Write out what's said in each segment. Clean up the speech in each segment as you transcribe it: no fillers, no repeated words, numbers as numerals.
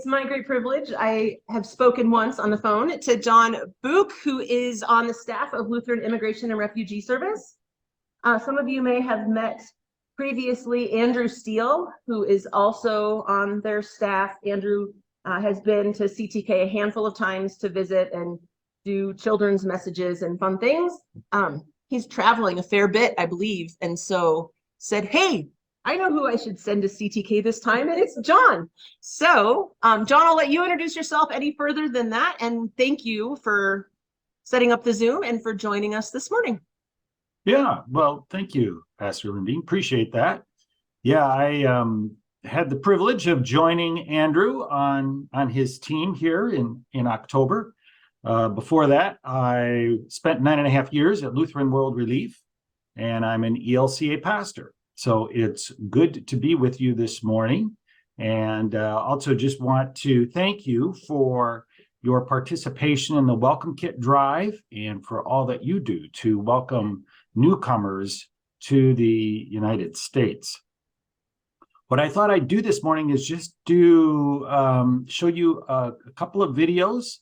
It's my great privilege. I have spoken once on the phone to Jon Bruuck, who is on the staff of Lutheran Immigration and Refugee Service. Some of you may have met previously Andrew Steele, who is also on their staff. Andrew has been to CtK a handful of times to visit and do children's messages and fun things. He's traveling a fair bit, I believe, and so said, hey, I know who I should send to CtK this time, and it's Jon. So, Jon, I'll let you introduce yourself any further than that, and thank you for setting up the Zoom and for joining us this morning. Yeah, well, thank you, Pastor Lindeen. Appreciate that. Yeah, I had the privilege of joining Andrew on his team here in October. Before that, I spent 9.5 years at Lutheran World Relief, and I'm an ELCA pastor. So it's good to be with you this morning. And also just want to thank you for your participation in the Welcome Kit Drive and for all that you do to welcome newcomers to the United States. What I thought I'd do this morning is just show you a couple of videos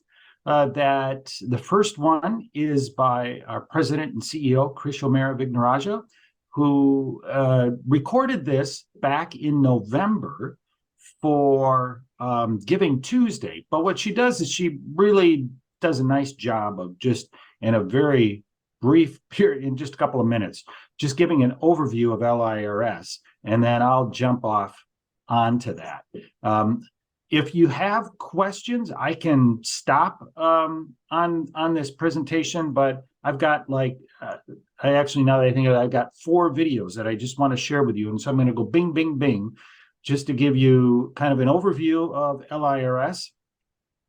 that the first one is by our president and CEO, Chris O'Mara-Vignarajah, who recorded this back in November for Giving Tuesday. But what she does is she really does a nice job of just in a very brief period, in just a couple of minutes, just giving an overview of LIRS, and then I'll jump off onto that. If you have questions, I can stop on this presentation, but I've got now that I think of it, I've got 4 videos that I just want to share with you. And so I'm going to go bing, bing, bing, just to give you kind of an overview of LIRS,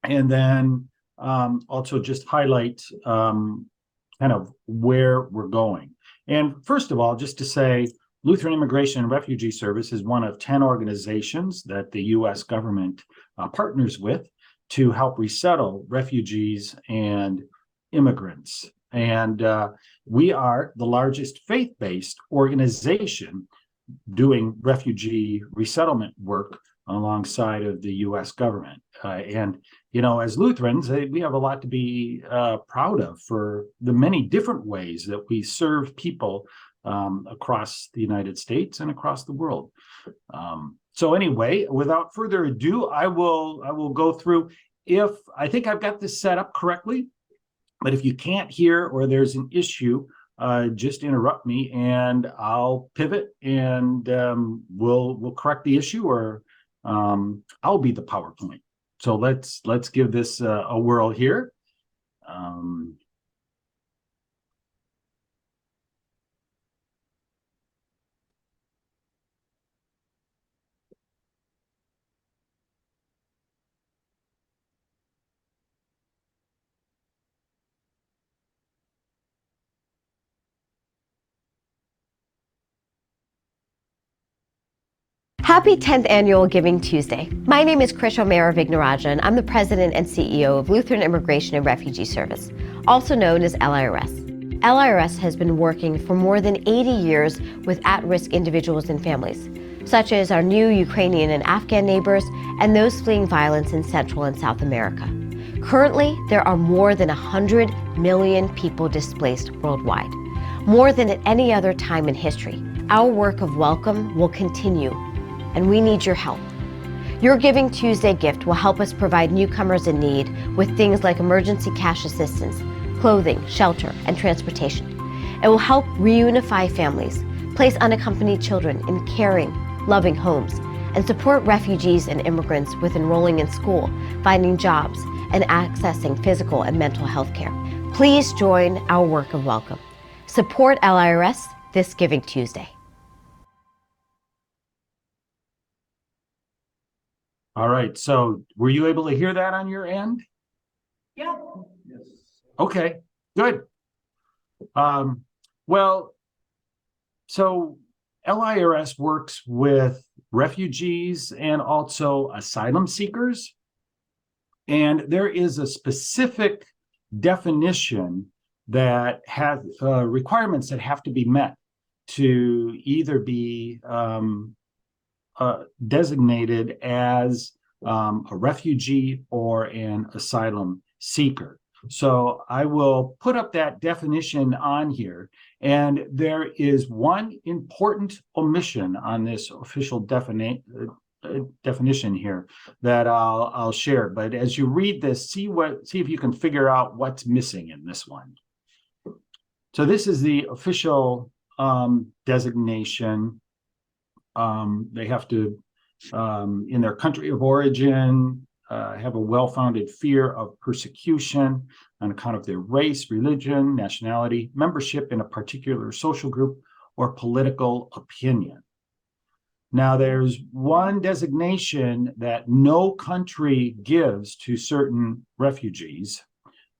and then also just highlight kind of where we're going. And first of all, just to say, Lutheran Immigration and Refugee Service is one of 10 organizations that the U.S. government partners with to help resettle refugees and immigrants. And we are the largest faith-based organization doing refugee resettlement work alongside of the U.S. government. And, you know, as Lutherans, we have a lot to be proud of for the many different ways that we serve people across the United States and across the world. So anyway, without further ado, I will go through. If I think I've got this set up correctly, but if you can't hear or there's an issue, just interrupt me and I'll pivot and we'll correct the issue, or I'll be the PowerPoint. So let's give this a whirl here. Happy 10th Annual Giving Tuesday. My name is Chris O'Mara-Vignarajah, and I'm the President and CEO of Lutheran Immigration and Refugee Service, also known as LIRS. LIRS has been working for more than 80 years with at-risk individuals and families, such as our new Ukrainian and Afghan neighbors and those fleeing violence in Central and South America. Currently, there are more than 100 million people displaced worldwide, more than at any other time in history. Our work of welcome will continue, and we need your help. Your Giving Tuesday gift will help us provide newcomers in need with things like emergency cash assistance, clothing, shelter, and transportation. It will help reunify families, place unaccompanied children in caring, loving homes, and support refugees and immigrants with enrolling in school, finding jobs, and accessing physical and mental health care. Please join our work of welcome. Support LIRS this Giving Tuesday. All right, so were you able to hear that on your end? Yeah. Yes. Okay, good. Well, so LIRS works with refugees and also asylum seekers. And there is a specific definition that has requirements that have to be met to either be designated as a refugee or an asylum seeker. So I will put up that definition on here. And there is one important omission on this official definition here that I'll share. But as you read this, see if you can figure out what's missing in this one. So this is the official designation. They have to, in their country of origin, have a well-founded fear of persecution on account of their race, religion, nationality, membership in a particular social group, or political opinion. Now, there's one designation that no country gives to certain refugees,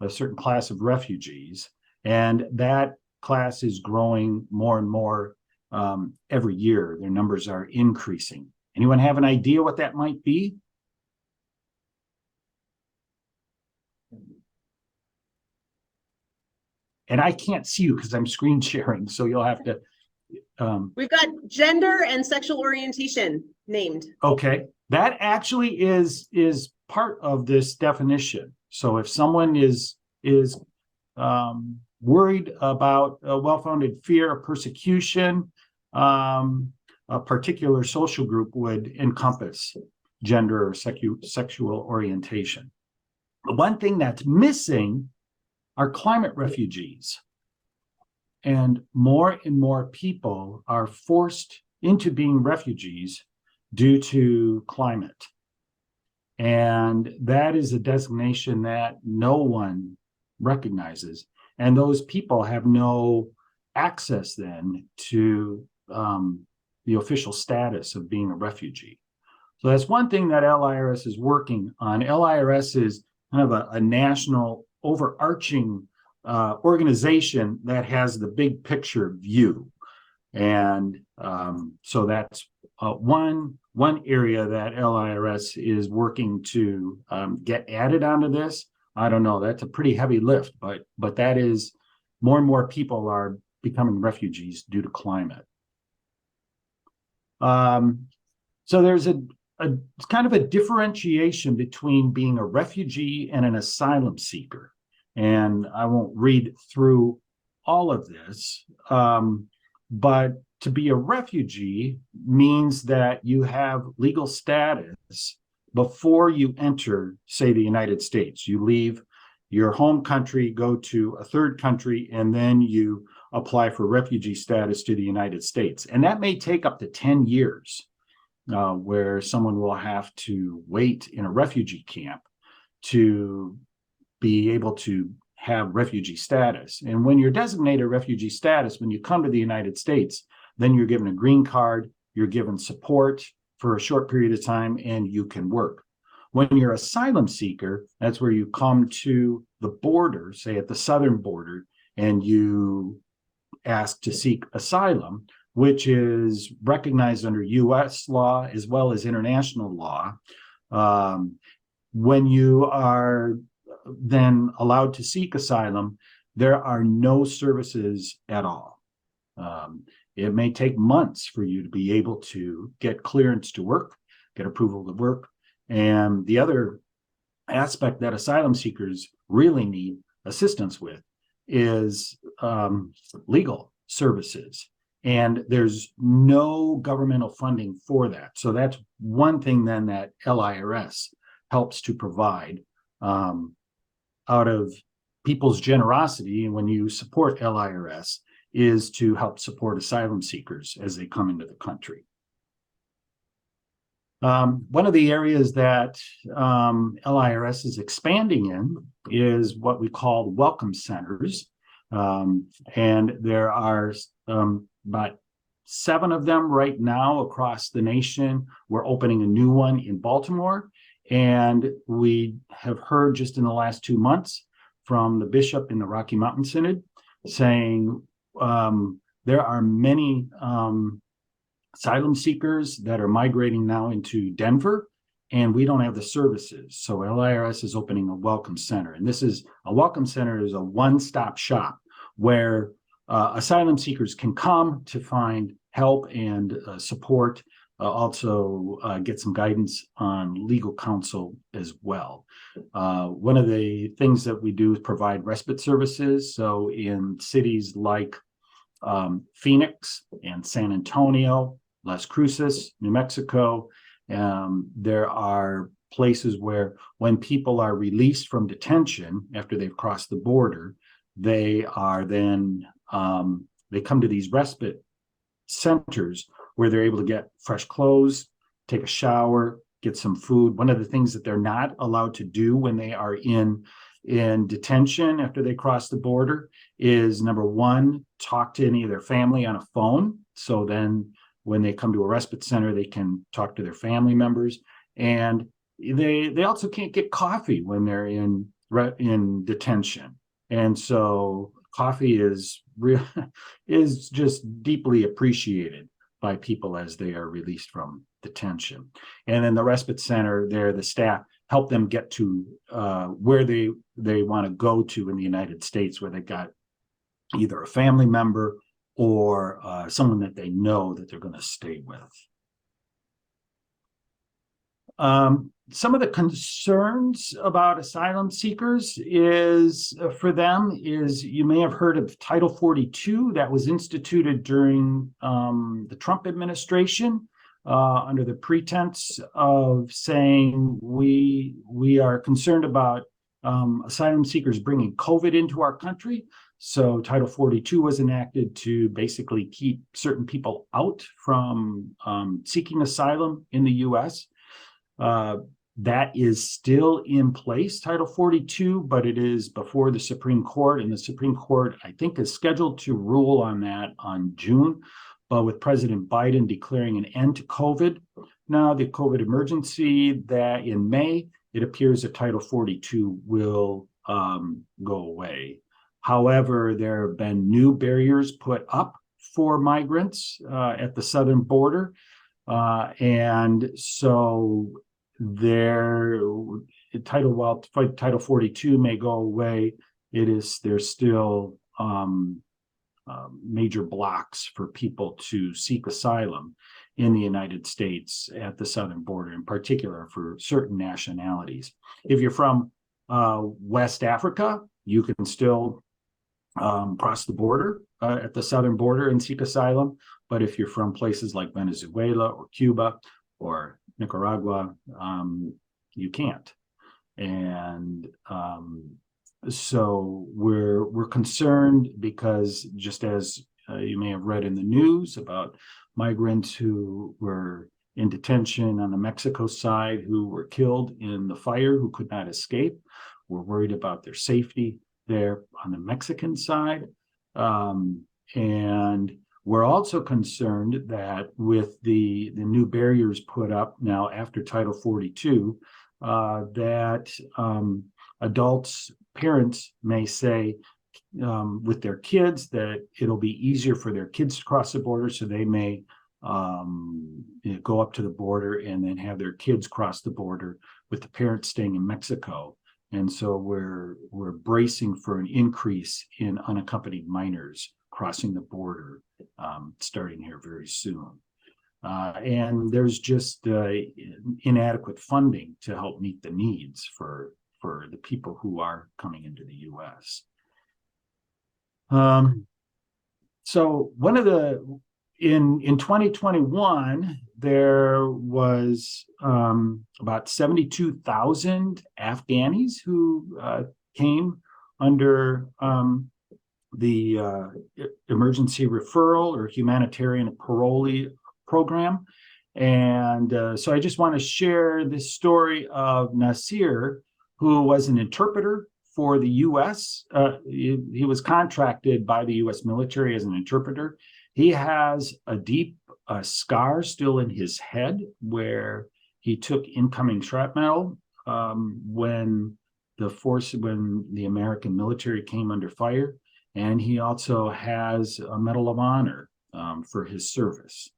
a certain class of refugees, and that class is growing more and more every year. Their numbers are increasing. Anyone have an idea what that might be? And I can't see you because I'm screen sharing, so you'll have to. We've got gender and sexual orientation named. Okay, that actually is part of this definition. So if someone is worried about a well-founded fear of persecution, a particular social group would encompass gender or sexual orientation. The one thing that's missing are climate refugees. And more people are forced into being refugees due to climate. And that is a designation that no one recognizes. And those people have no access then to the official status of being a refugee. So that's one thing that LIRS is working on. LIRS is kind of a national overarching organization that has the big picture view. And so that's one area that LIRS is working to get added onto this. I don't know, that's a pretty heavy lift, but that is more and more people are becoming refugees due to climate. So there's a kind of a differentiation between being a refugee and an asylum seeker. And I won't read through all of this, but to be a refugee means that you have legal status before you enter, say, the United States. You leave your home country, go to a third country, and then you apply for refugee status to the United States. And that may take up to 10 years, where someone will have to wait in a refugee camp to be able to have refugee status. And when you're designated refugee status, when you come to the United States, then you're given a green card, you're given support for a short period of time, and you can work. When you're asylum seeker, that's where you come to the border, say at the southern border, and you ask to seek asylum, which is recognized under US law as well as international law. When you are then allowed to seek asylum, there are no services at all. It may take months for you to be able to get clearance to work, get approval to work. And the other aspect that asylum seekers really need assistance with is legal services. And there's no governmental funding for that. So that's one thing then that LIRS helps to provide out of people's generosity. And when you support LIRS, is to help support asylum seekers as they come into the country. One of the areas that LIRS is expanding in is what we call welcome centers. And there are about 7 of them right now across the nation. We're opening a new one in Baltimore. And we have heard just in the last 2 months from the bishop in the Rocky Mountain Synod saying there are many asylum seekers that are migrating now into Denver, and we don't have the services. So LIRS is opening a welcome center. And this is a welcome center is a one-stop shop where asylum seekers can come to find help and support also get some guidance on legal counsel as well. One of the things that we do is provide respite services. So in cities like Phoenix and San Antonio, Las Cruces, New Mexico, there are places where when people are released from detention after they've crossed the border, they are then, they come to these respite centers where they're able to get fresh clothes, take a shower, get some food. One of the things that they're not allowed to do when they are in detention after they cross the border is, number one, talk to any of their family on a phone. So then when they come to a respite center, they can talk to their family members. And they also can't get coffee when they're in detention. And so coffee is just deeply appreciated by people as they are released from detention. And then the respite center there, the staff help them get to where they want to go to in the United States, where they've got either a family member or someone that they know that they're going to stay with. Some of the concerns about asylum seekers is, for them, is you may have heard of Title 42 that was instituted during the Trump administration under the pretense of saying we are concerned about asylum seekers bringing COVID into our country. So Title 42 was enacted to basically keep certain people out from seeking asylum in the U.S. That is still in place, Title 42, but it is before the Supreme Court, and the Supreme Court, I think, is scheduled to rule on that on June. But with President Biden declaring an end to COVID, now the COVID emergency, that in May, it appears that Title 42 will go away. However, there have been new barriers put up for migrants at the southern border. And so while Title 42 may go away, there's still major blocks for people to seek asylum in the United States at the southern border, in particular for certain nationalities. If you're from West Africa, you can still cross the border at the southern border and seek asylum. But if you're from places like Venezuela or Cuba or Nicaragua, you can't. And so we're concerned because, just as you may have read in the news about migrants who were in detention on the Mexico side who were killed in the fire, who could not escape, we're worried about their safety there on the Mexican side. And we're also concerned that with the new barriers put up now after Title 42, that adults, parents may say with their kids that it'll be easier for their kids to cross the border, so they may go up to the border and then have their kids cross the border with the parents staying in Mexico. And so we're bracing for an increase in unaccompanied minors crossing the border starting here very soon. And there's just inadequate funding to help meet the needs for the people who are coming into the U.S. So one of in 2021, there was about 72,000 Afghanis who came under the emergency referral or humanitarian parolee program. And so I just want to share this story of Nasir, who was an interpreter for the U.S. He was contracted by the U.S. military as an interpreter. He has a deep scar still in his head where he took incoming shrapnel when the American military came under fire. And he also has a Medal of Honor for his service.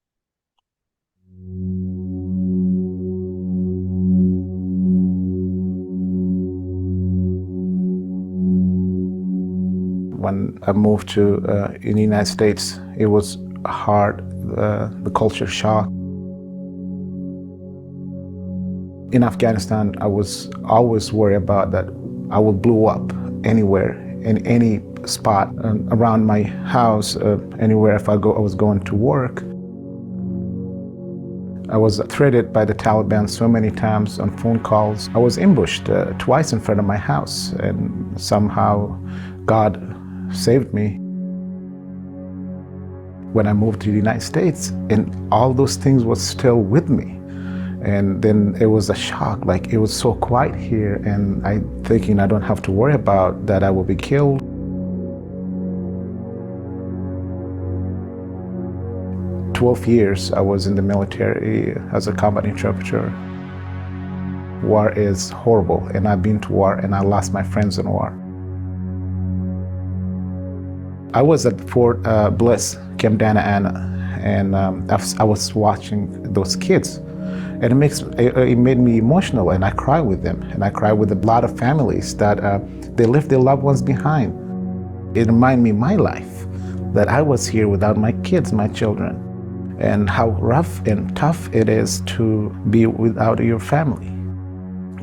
When I moved to in the United States, it was hard, the culture shock. In Afghanistan, I was always worried about that I will blow up anywhere, in any spot around my house, anywhere if I was going to work. I was threatened by the Taliban so many times on phone calls. I was ambushed twice in front of my house, and somehow God saved me. When I moved to the United States, and all those things was still with me. And then it was a shock, like it was so quiet here, and I thinking I don't have to worry about that I will be killed. For 12 years I was in the military as a combat interpreter. War is horrible, and I've been to war and I lost my friends in war. I was at Fort Bliss, Camp Dana Ana, and I was watching those kids. And it made me emotional, and I cry with them. And I cry with a lot of families that they left their loved ones behind. It reminded me of my life, that I was here without my kids, my children, and how rough and tough it is to be without your family.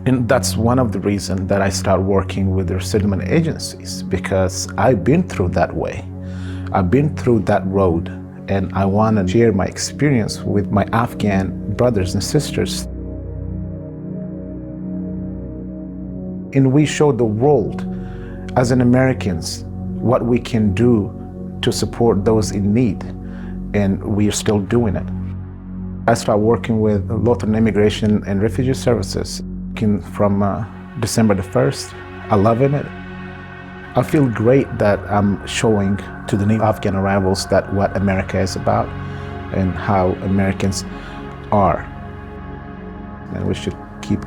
And that's one of the reasons that I started working with the resettlement agencies, because I've been through that way. I've been through that road. And I want to share my experience with my Afghan brothers and sisters. And we show the world, as an Americans, what we can do to support those in need, and we are still doing it. I started working with Lutheran Immigration and Refugee Services from December the 1st. I love it. I feel great that I'm showing to the new Afghan arrivals that what America is about and how Americans are. And we should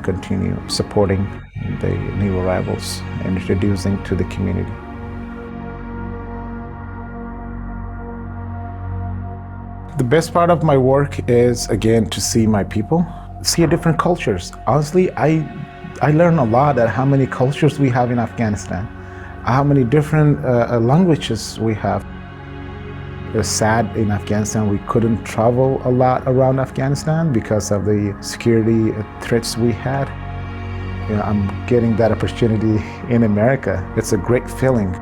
continue supporting the new arrivals and introducing to the community. The best part of my work is, again, to see my people, see different cultures. Honestly, I learn a lot at how many cultures we have in Afghanistan. How many different languages we have. It was sad in Afghanistan we couldn't travel a lot around Afghanistan because of the security threats we had. You know, I'm getting that opportunity in America. It's a great feeling.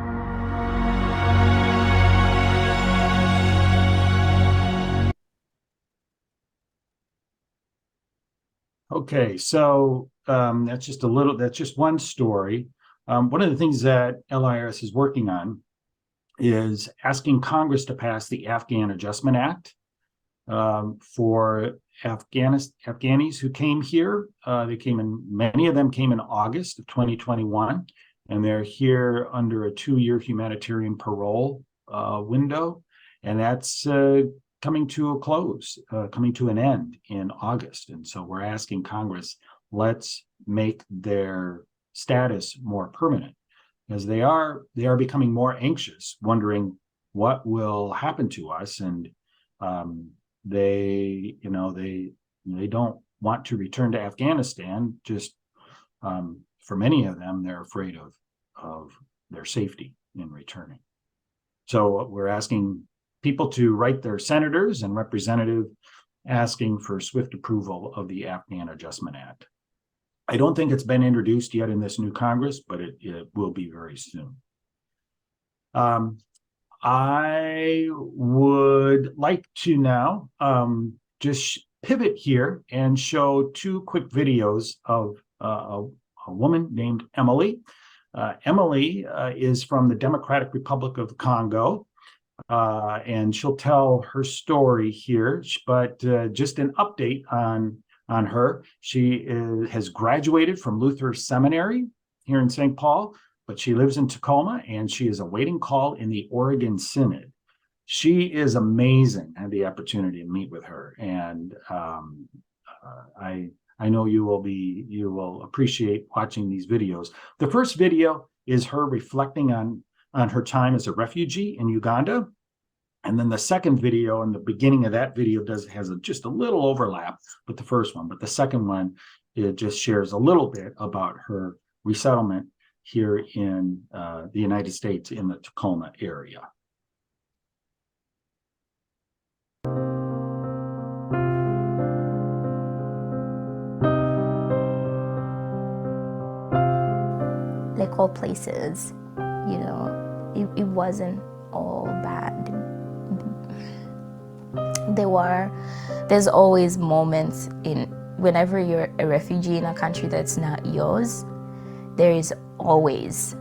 Okay, so that's just one story. One of the things that LIRS is working on is asking Congress to pass the Afghan Adjustment Act for Afghanis who came here. Many of them came in August of 2021, and they're here under a 2-year humanitarian parole window, and that's coming to a close, coming to an end in August. And so we're asking Congress, let's make their status more permanent, because they are becoming more anxious, wondering what will happen to us, and they don't want to return to Afghanistan. Just for many of them, they're afraid of their safety in returning. So we're asking people to write their senators and representatives asking for swift approval of the Afghan Adjustment Act. I don't think it's been introduced yet in this new Congress, but it will be very soon. I would like to now just pivot here and show 2 quick videos of a woman named Emily. Emily is from the Democratic Republic of Congo, and she'll tell her story here, but just an update on her. She has graduated from Lutheran Seminary here in St. Paul, but she lives in Tacoma, and she is awaiting call in the Oregon Synod. She is amazing. I had the opportunity to meet with her, and I know you will appreciate watching these videos. The first video is her reflecting on her time as a refugee in Uganda. And then the second video, and the beginning of that video has just a little overlap with the first one, but the second one, it just shares a little bit about her resettlement here in the United States in the Tacoma area. difficult places, you know, it wasn't all bad. There's always moments whenever you're a refugee in a country that's not yours, there is always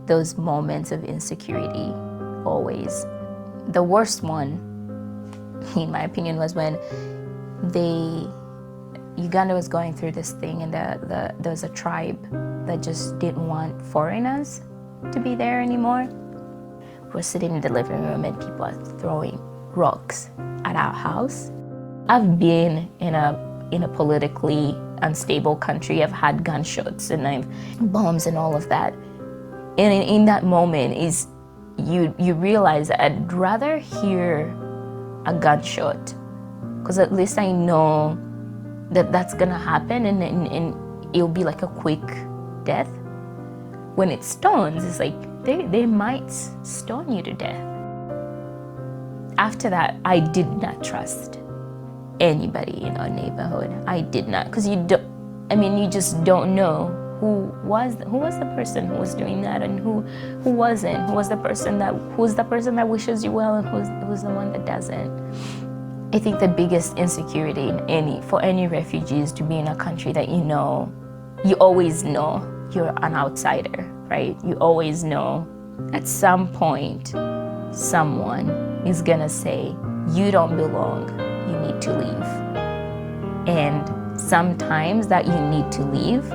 those moments of insecurity, always. The worst one, in my opinion, was when Uganda was going through this thing, and there was a tribe that just didn't want foreigners to be there anymore. We're sitting in the living room and people are throwing rocks at our house. I've been in a politically unstable country. I've had gunshots and bombs and all of that. And in that moment is you realize that I'd rather hear a gunshot, because at least I know that that's gonna happen, and it'll be like a quick death. When it stones, it's like they might stone you to death. After that, I did not trust anybody in our neighborhood. I did not, because you just don't know who was the person who was doing that and who wasn't. Who's the person that wishes you well and who's the one that doesn't. I think the biggest insecurity for any refugee is to be in a country that you always know you're an outsider, right? You always know at some point someone is gonna say, you don't belong, you need to leave. And sometimes that you need to leave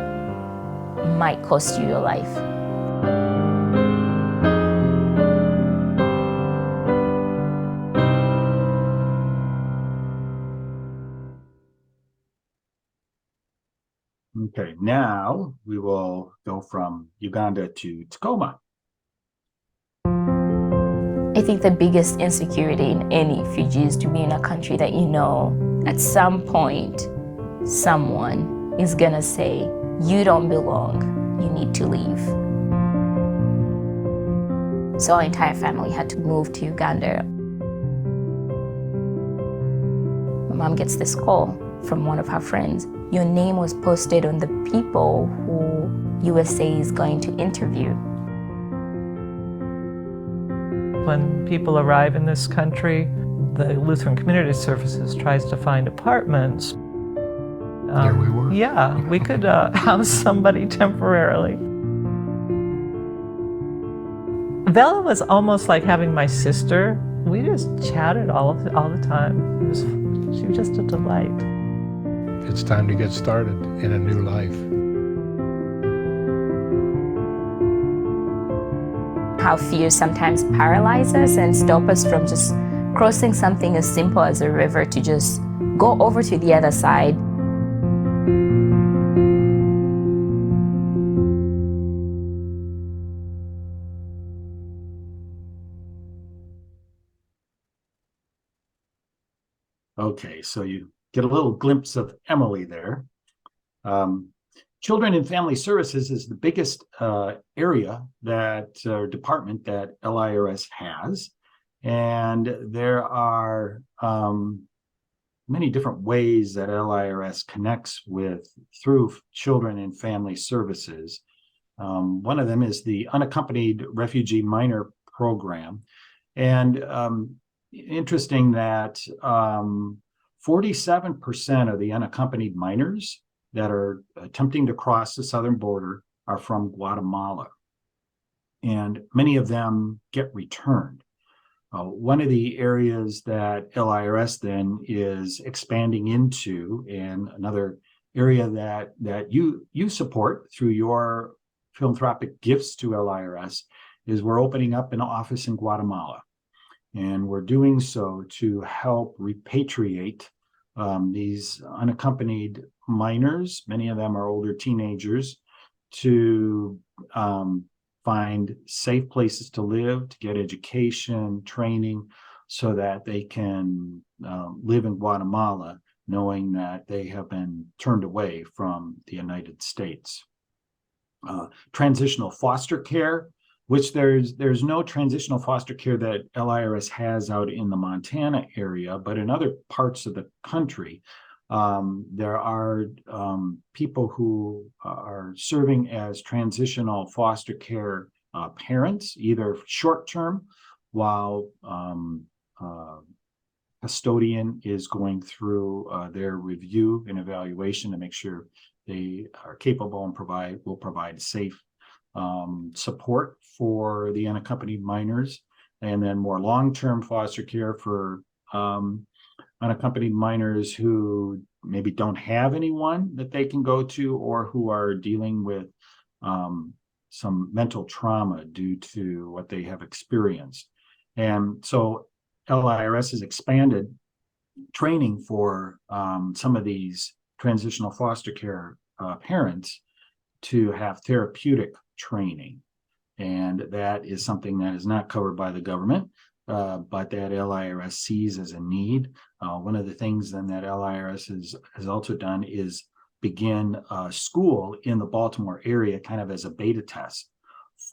might cost you your life. Okay, now we will go from Uganda to Tacoma. I think the biggest insecurity in any refugee is to be in a country that at some point someone is gonna say, you don't belong, you need to leave. So our entire family had to move to Uganda. My mom gets this call from one of her friends. Your name was posted on the people who USA is going to interview. When people arrive in this country, the Lutheran Community Services tries to find apartments. There we were. Yeah, we could house somebody temporarily. Bella was almost like having my sister. We just chatted all the time. She was just a delight. It's time to get started in a new life. How fear sometimes paralyzes us and stop us from just crossing something as simple as a river to just go over to the other side. Okay, so you get a little glimpse of Emily there. Children and Family Services is the biggest area department that LIRS has. And there are many different ways that LIRS connects through Children and Family Services. One of them is the Unaccompanied Refugee Minor Program. And interesting that 47% of the unaccompanied minors that are attempting to cross the southern border are from Guatemala. And many of them get returned. One of the areas that LIRS then is expanding into, and another area that you support through your philanthropic gifts to LIRS, is we're opening up an office in Guatemala. And we're doing so to help repatriate these unaccompanied minors. Many of them are older teenagers, to find safe places to live, to get education, training, so that they can live in Guatemala, knowing that they have been turned away from the United States. Transitional foster care, which there's no transitional foster care that LIRS has out in the Montana area, but in other parts of the country, There are people who are serving as transitional foster care parents, either short-term, while custodian is going through their review and evaluation to make sure they are capable and will provide safe support for the unaccompanied minors, and then more long-term foster care for unaccompanied minors who maybe don't have anyone that they can go to, or who are dealing with some mental trauma due to what they have experienced. And so LIRS has expanded training for some of these transitional foster care parents to have therapeutic training. And that is something that is not covered by the government, but that LIRS sees as a need. One of the things then that LIRS has also done is begin school in the Baltimore area kind of as a beta test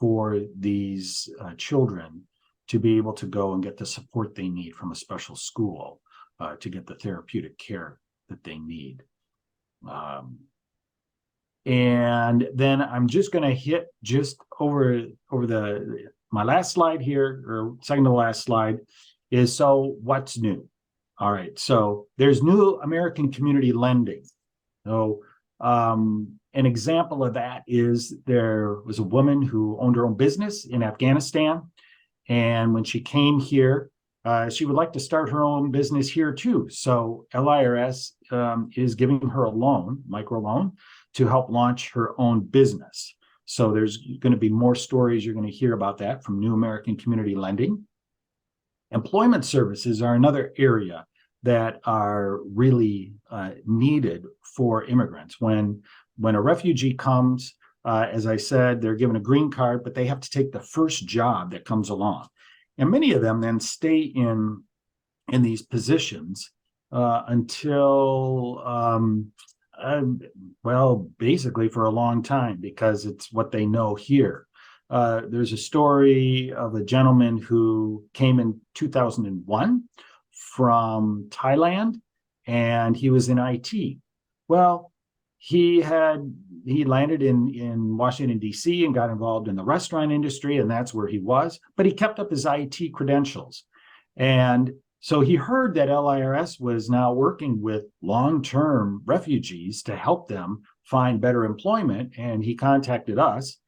for these children to be able to go and get the support they need from a special school to get the therapeutic care that they need. And then I'm just going to hit just over my last slide here, or second to last slide, is so what's new? All right, so there's new American community lending. So an example of that is there was a woman who owned her own business in Afghanistan. And when she came here, she would like to start her own business here too. So LIRS is giving her a loan, microloan, to help launch her own business. So there's going to be more stories you're going to hear about that from New American Community Lending. Employment services are another area that are really needed for immigrants. When a refugee comes, as I said, they're given a green card, but they have to take the first job that comes along. And many of them then stay in these positions until, well, basically for a long time, because it's what they know here. There's a story of a gentleman who came in 2001 from Thailand, and he was in IT. Well, he landed in Washington, D.C. and got involved in the restaurant industry, and that's where he was. But he kept up his IT credentials. And so he heard that LIRS was now working with long-term refugees to help them find better employment, and he contacted us.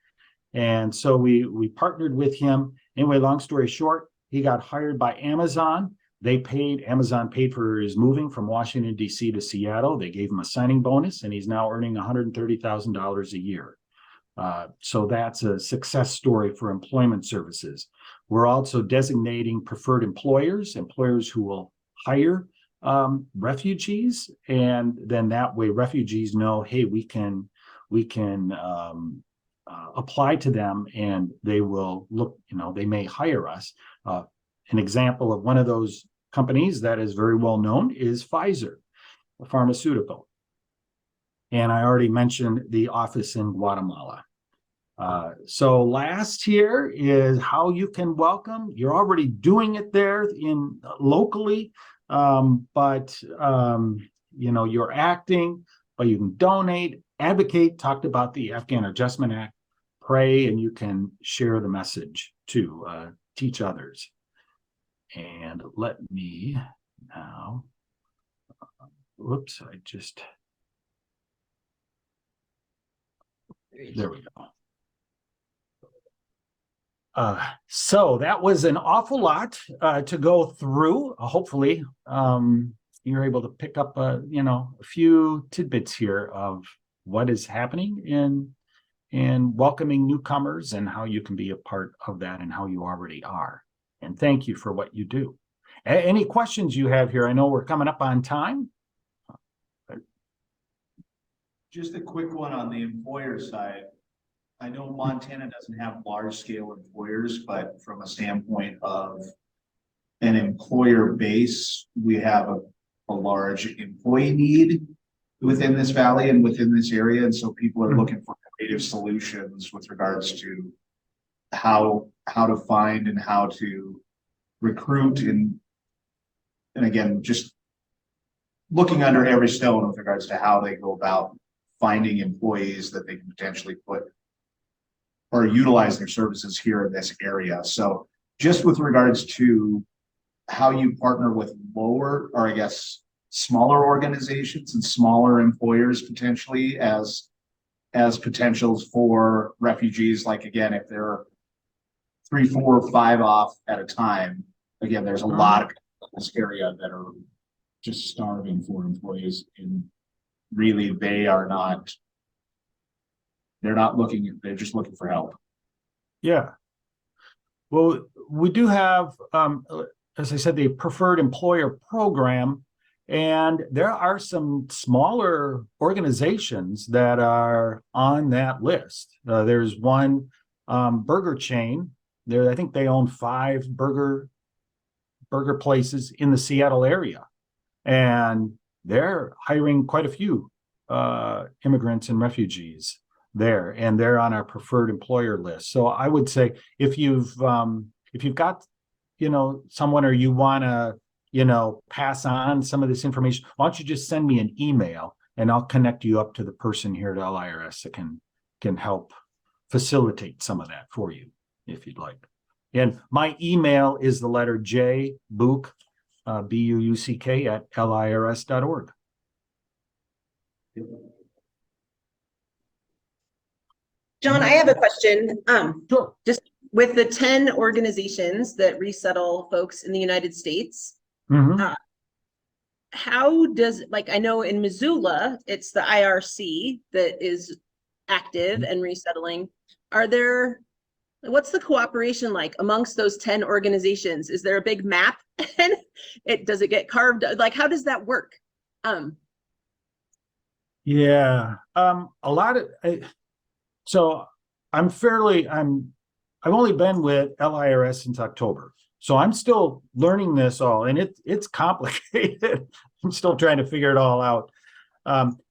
And so we partnered with him. Anyway, long story short, he got hired by Amazon. Amazon paid for his moving from Washington, D.C. to Seattle. They gave him a signing bonus, and he's now earning $130,000 a year. So that's a success story for employment services. We're also designating preferred employers who will hire refugees. And then that way refugees know, hey, we can apply to them, and they will look, they may hire us. An example of one of those companies that is very well known is Pfizer, a pharmaceutical. And I already mentioned the office in Guatemala. So last here is how you can welcome. You're already doing it there locally, but you're acting, but you can donate, advocate, talked about the Afghan Adjustment Act, pray, and you can share the message to teach others. And let me now, there we go. So that was an awful lot to go through. Hopefully, you're able to pick up, a few tidbits here of what is happening in welcoming newcomers and how you can be a part of that and how you already are. And thank you for what you do. Any questions you have here? I know we're coming up on time. Just a quick one on the employer side. I know Montana doesn't have large scale employers, but from a standpoint of an employer base, we have a large employee need within this valley and within this area. And so people are looking for creative solutions with regards to how to find and how to recruit and again, just looking under every stone with regards to how they go about finding employees that they can potentially put or utilize their services here in this area. So just with regards to how you partner with lower, or I guess smaller organizations and smaller employers potentially as potentials for refugees, like again, if they're 3, 4, 5 off at a time, again, there's a lot of people in this area that are just starving for employees, and really they're not looking, they're just looking for help. Yeah. Well, we do have, as I said, the preferred employer program, and there are some smaller organizations that are on that list. There's one burger chain there. I think they own 5 burger places in the Seattle area, and they're hiring quite a few immigrants and refugees there, and they're on our preferred employer list. So I would say if you've got, someone, or you want to, pass on some of this information, why don't you just send me an email and I'll connect you up to the person here at LIRS that can help facilitate some of that for you if you'd like. And my email is the letter J, Bruuck, Buuck at lirs.org. John, I have a question. Sure. Just with the 10 organizations that resettle folks in the United States, Mhm. how does, like, I know in Missoula, it's the IRC that is active and resettling. What's the cooperation like amongst those 10 organizations? Is there a big map? And does it get carved? Like, how does that work? Yeah. A lot of, so I've only been with LIRS since October. So I'm still learning this all, and it's complicated. I'm still trying to figure it all out.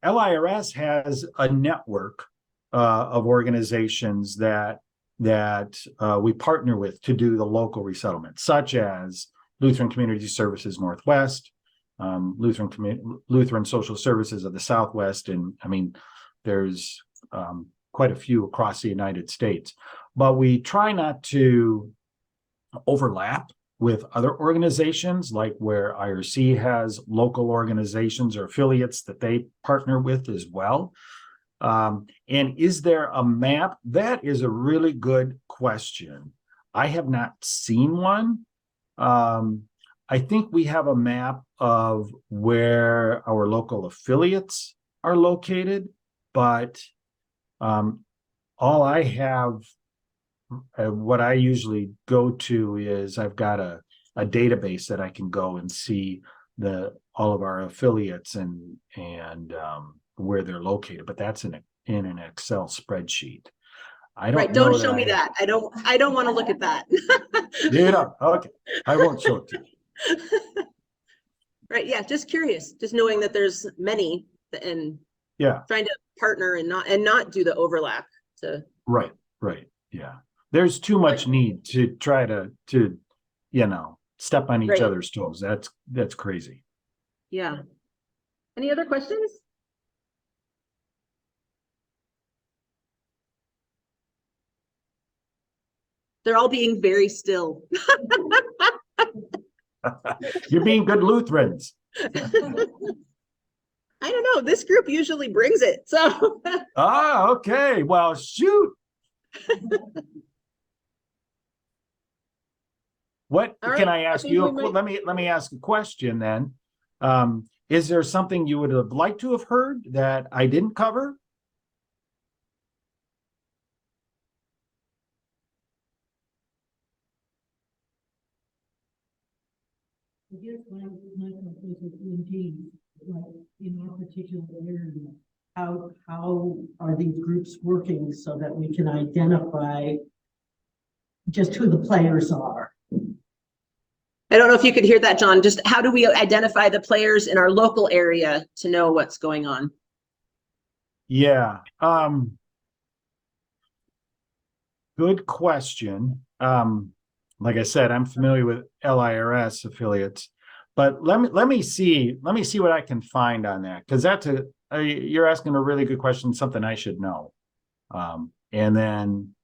LIRS has a network of organizations that we partner with to do the local resettlement, such as Lutheran Community Services Northwest, Lutheran Social Services of the Southwest, and I mean, there's quite a few across the United States. But we try not to overlap with other organizations, like where IRC has local organizations or affiliates that they partner with as well. And is there a map? That is a really good question. I have not seen one. I think we have a map of where our local affiliates are located, but all I have, what I usually go to is I've got a database that I can go and see all of our affiliates and where they're located, but that's in an Excel spreadsheet. I don't Right, know don't show me that. I don't want to look at that. Okay, I won't show it to you. Right, yeah, just curious, just knowing that there's many, and Yeah, trying to partner and not do the overlap to. right, yeah. There's too much need to try to step on each Right. other's toes. That's crazy. Yeah. Any other questions? They're all being very still. You're being good Lutherans. I don't know. This group usually brings it. So Okay. Well, shoot. What All can right, I ask I think you? we might- Let me ask a question then. Is there something you would have liked to have heard that I didn't cover? I guess my question is indeed, like in our particular area, how are these groups working so that we can identify just who the players are? I don't know if you could hear that, John. Just how do we identify the players in our local area to know what's going on? Yeah. Good question. Like I said, I'm familiar with LIRS affiliates, But let me see what I can find on that, because you're asking a really good question, something I should know. And then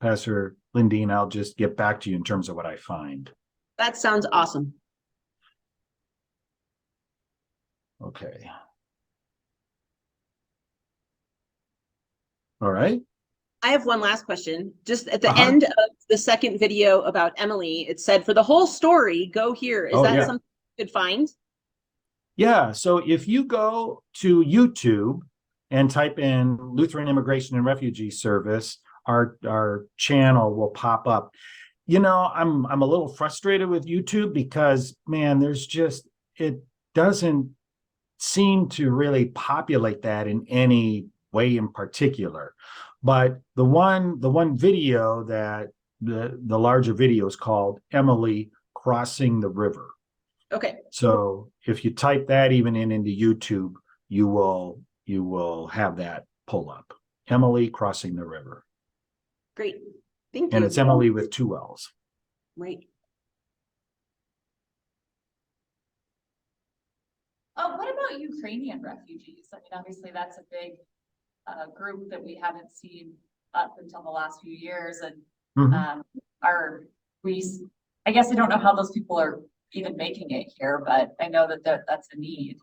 Pastor Lindeen, I'll just get back to you in terms of what I find. That sounds awesome. Okay. All right. I have one last question. Just at the end of the second video about Emily, it said for the whole story, go here. Is that something you could find? Yeah. So if you go to YouTube and type in Lutheran Immigration and Refugee Service, our channel will pop up. You know, I'm a little frustrated with YouTube because, man, it doesn't seem to really populate that in any way in particular. But the one video that the larger video is called Emily Crossing the River. Okay. So if you type that even into YouTube, you will have that pull up. Emily Crossing the River. Great. Thank you. And it's Emily with 2 L's. Right. What about Ukrainian refugees? I mean, obviously that's a big group that we haven't seen up until the last few years. And I guess I don't know how those people are even making it here, but I know that that's a need.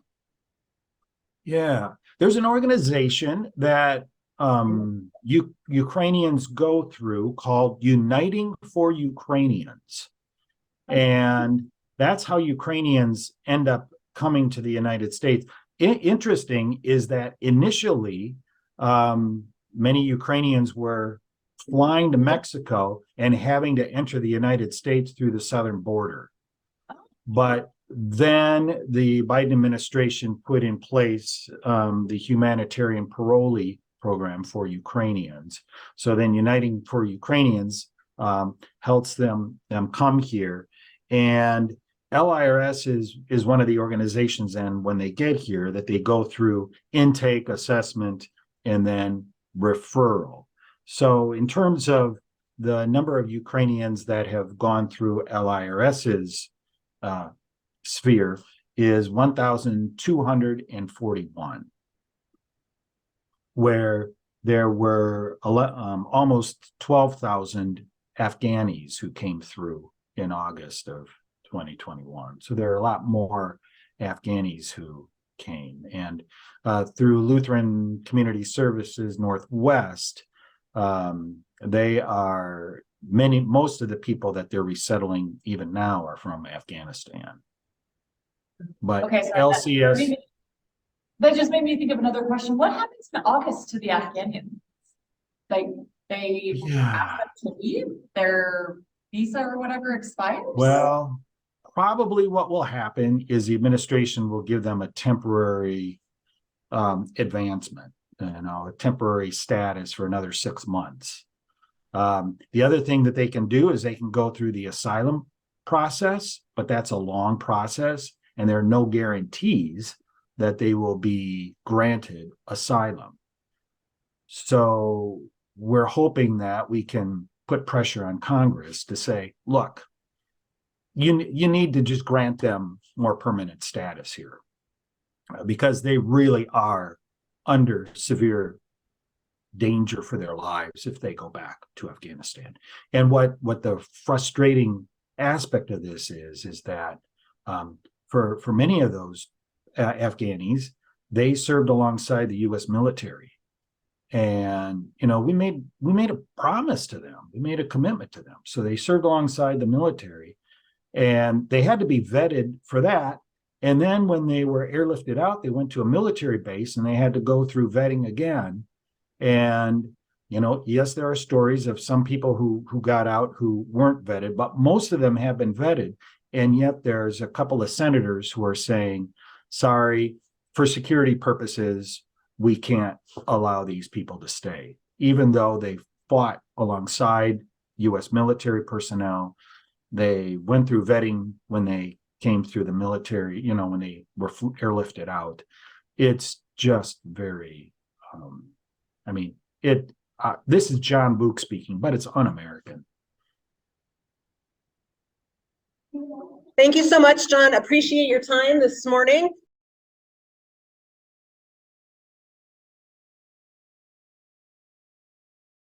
Yeah, there's an organization that Ukrainians go through called Uniting for Ukrainians. And that's how Ukrainians end up coming to the United States. Interesting is that initially, many Ukrainians were flying to Mexico and having to enter the United States through the southern border. But then the Biden administration put in place the humanitarian parolee program for Ukrainians. So then Uniting for Ukrainians helps them come here. And LIRS is one of the organizations, and when they get here, that they go through intake, assessment, and then referral. So in terms of the number of Ukrainians that have gone through LIRS's sphere is 1,241, where there were almost 12,000 Afghanis who came through in August of 2021. So there are a lot more Afghanis who came. And through Lutheran Community Services Northwest, most of the people that they're resettling even now are from Afghanistan. But Okay, so LCS. That just made me think of another question. What happens in August to the Afghanians? Like they ask them to leave, their visa or whatever expires? Well, probably what will happen is the administration will give them a temporary advancement, a temporary status for another 6 months. The other thing that they can do is they can go through the asylum process, but that's a long process, and there are no guarantees that they will be granted asylum. So we're hoping that we can put pressure on Congress to say, look, you need to just grant them more permanent status here, because they really are under severe danger for their lives if they go back to Afghanistan. And what the frustrating aspect of this is that for many of those Afghanis, they served alongside the U.S. military. And, we made a promise to them. We made a commitment to them. So they served alongside the military, and they had to be vetted for that. And then when they were airlifted out, they went to a military base and they had to go through vetting again. And, yes, there are stories of some people who got out who weren't vetted, but most of them have been vetted. And yet there's a couple of senators who are saying, sorry, for security purposes, we can't allow these people to stay, even though they fought alongside U.S. military personnel. They went through vetting when they came through the military, when they were airlifted out. It's just very, this is Jon Bruuck speaking, but it's un-American. Thank you so much, John. Appreciate your time this morning.